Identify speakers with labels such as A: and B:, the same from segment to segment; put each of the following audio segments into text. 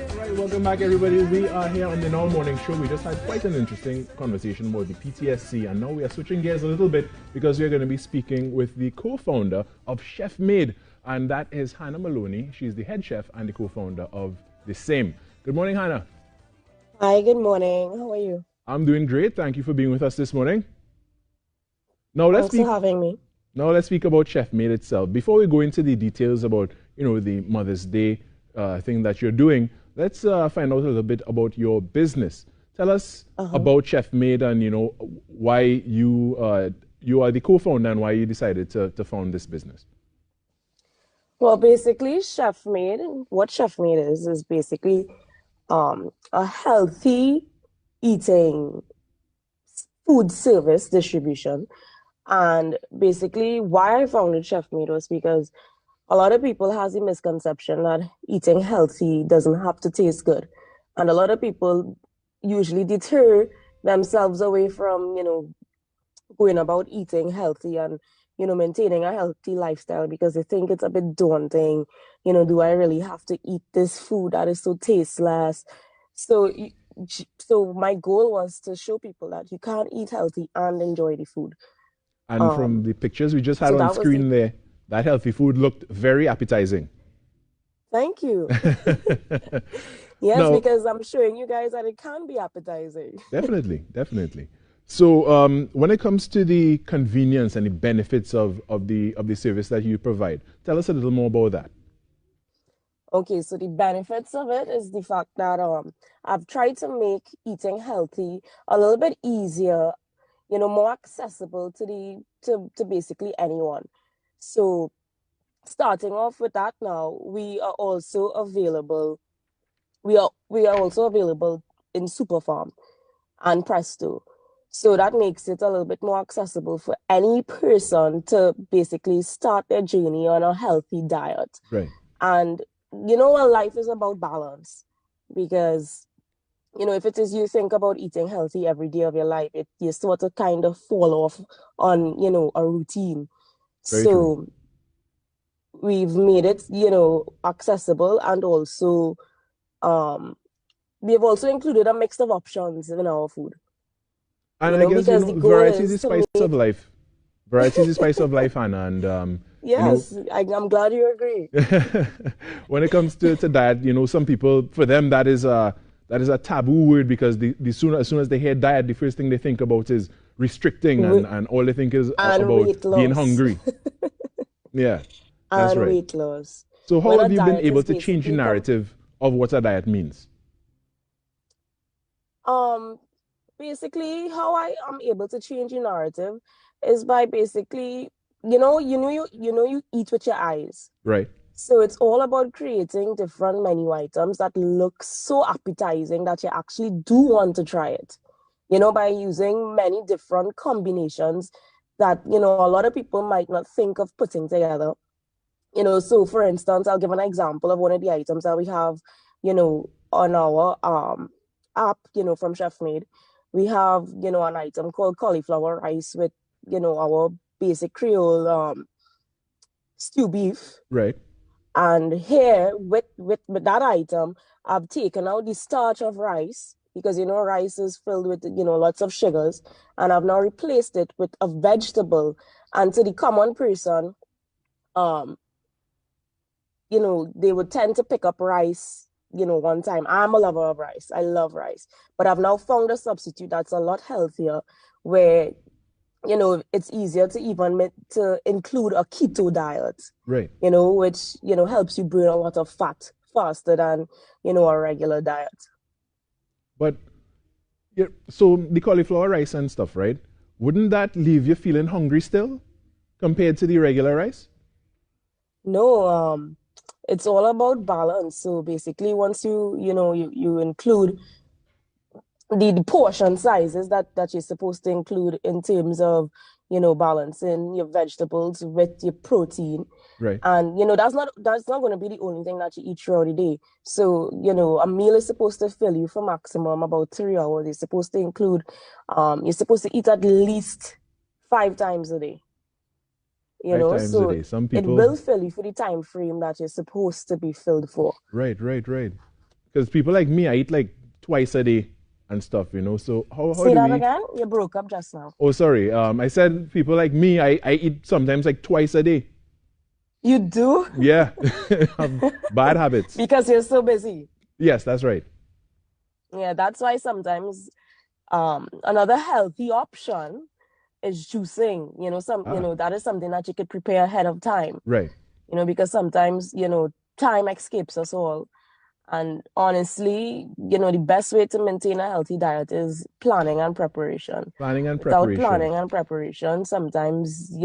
A: All right, welcome back, everybody. We are here on the Now Morning Show. We just had quite an interesting conversation about the PTSC, and now we are switching gears a little bit because we're going to be speaking with the co-founder of Chefmade, and that is Hannah Maloney. She's the head chef and the co-founder of the same. Good morning, Hannah.
B: Hi, good morning. How are you?
A: I'm doing great. Thank you for being with us this morning. Now let's
B: Thanks for
A: speak.
B: having me.
A: Now let's speak about Chefmade itself. Before we go into the details about the Mother's Day thing that you're doing, let's find out a little bit about your business. Tell us about Chefmade and why you are the co-founder and why you decided to found this business.
B: Well, basically, what Chefmade is basically a healthy eating food service distribution. And basically, why I founded Chefmade was because a lot of people has a misconception that eating healthy doesn't have to taste good. And a lot of people usually deter themselves away from, going about eating healthy and, maintaining a healthy lifestyle because they think it's a bit daunting. Do I really have to eat this food that is so tasteless? So, so my goal was to show people that you can eat healthy and enjoy the food.
A: And from
B: Um,
A: the pictures we just had
B: so
A: on
B: that was the
A: screen there, that healthy food looked very appetizing.
B: Thank you. Yes,
A: Now,
B: because I'm showing you guys that it can be appetizing.
A: definitely, definitely. So, when it comes to the convenience and the benefits of the service that you provide, tell us a little more about that.
B: Okay, so the benefits of it is the fact that I've tried to make eating healthy a little bit easier, more accessible to to basically anyone. So starting off with that now, we are also available in Superfarm and Presto. So that makes it a little bit more accessible for any person to basically start their journey on a healthy diet.
A: Right.
B: And life is about balance because if it is you think about eating healthy every day of your life, you sort of kind of fall off on, a routine.
A: Very true.
B: So we've made it, accessible and also um we have also included a mix of options in our food,
A: And I guess,
B: because the goal
A: variety is the
B: is to
A: spice of
B: make,
A: life. Variety is the spice of life, Hannah. And, you know,
B: yes, I'm glad you agree.
A: when it comes to diet, some people, for them, that is a taboo word because as soon as they hear diet, the first thing they think about is restricting
B: We,
A: and all they think is
B: and
A: about
B: weight
A: being
B: loss.
A: hungry. Yeah, that's
B: And
A: right.
B: weight loss.
A: So how
B: When a
A: have you been
B: diet
A: able
B: is
A: to change the
B: basically
A: narrative of what a diet means?
B: um basically how I am able to change the narrative is by basically, you eat with your eyes.
A: Right.
B: So it's all about creating different menu items that look so appetizing that you actually do want to try it. By using many different combinations that, a lot of people might not think of putting together. So for instance, I'll give an example of one of the items that we have, on our app, from Chefmade. We have, an item called cauliflower rice with, our basic Creole stew beef.
A: Right.
B: And here with that item, I've taken out the starch of rice because rice is filled with lots of sugars, and I've now replaced it with a vegetable. And to the common person, um, they would tend to pick up rice, one time. I'm a lover of rice. I love rice. But I've now found a substitute that's a lot healthier where, it's easier to even to include a keto diet,
A: Right.
B: which, helps you burn a lot of fat faster than, a regular diet.
A: But yeah, so the cauliflower rice and stuff, right? Wouldn't that leave you feeling hungry still compared to the regular rice?
B: No, it's all about balance. So basically, once you include the portion sizes that you're supposed to include in terms of balancing your vegetables with your protein,
A: Right.
B: and that's not going to be the only thing that you eat throughout the day. So a meal is supposed to fill you for maximum about 3 hours. It's supposed to include you're supposed to eat at least 5 times a day.
A: 5 times a
B: So
A: day. Some
B: it
A: people,
B: will fill you for the time frame that you're supposed to be filled for.
A: right, right, right. Because people like me, I eat like twice a day and stuff, you know. So how
B: Say
A: do
B: that
A: we?
B: again? You broke up just now.
A: Oh, sorry. I said people like me, I eat sometimes like twice a day.
B: You do?
A: Yeah, bad habits.
B: Because you're so busy.
A: Yes, that's right.
B: Yeah, that's why sometimes another healthy option is juicing.
A: Ah,
B: That is something that you could prepare ahead of time.
A: right.
B: Because sometimes, time escapes us all. And honestly, the best way to maintain a healthy diet is planning and preparation.
A: Planning and
B: Without
A: preparation.
B: planning and preparation, sometimes,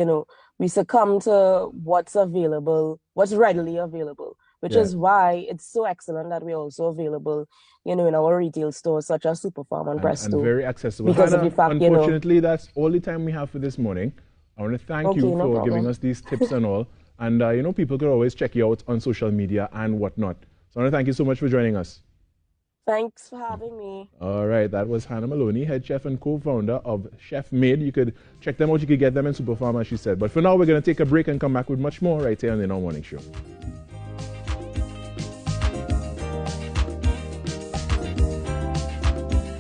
B: we succumb to what's available, what's readily available, which
A: Yeah,
B: is why it's so excellent that we're also available, in our retail stores such as Superfarm and
A: and
B: Presto.
A: very accessible.
B: Because of the
A: Hannah,
B: fact,
A: unfortunately, that's all the time we have for this morning. I want to thank
B: okay,
A: you
B: no
A: for giving
B: problem.
A: us these tips and all. And, people could always check you out on social media and whatnot. So I want to thank you so much for joining us.
B: Thanks for having me.
A: All right, that was Hannah Maloney, head chef and co-founder of Chefmade. You could check them out. You could get them in Superfarm, as she said. But for now, we're going to take a break and come back with much more right here on the Now Morning Show.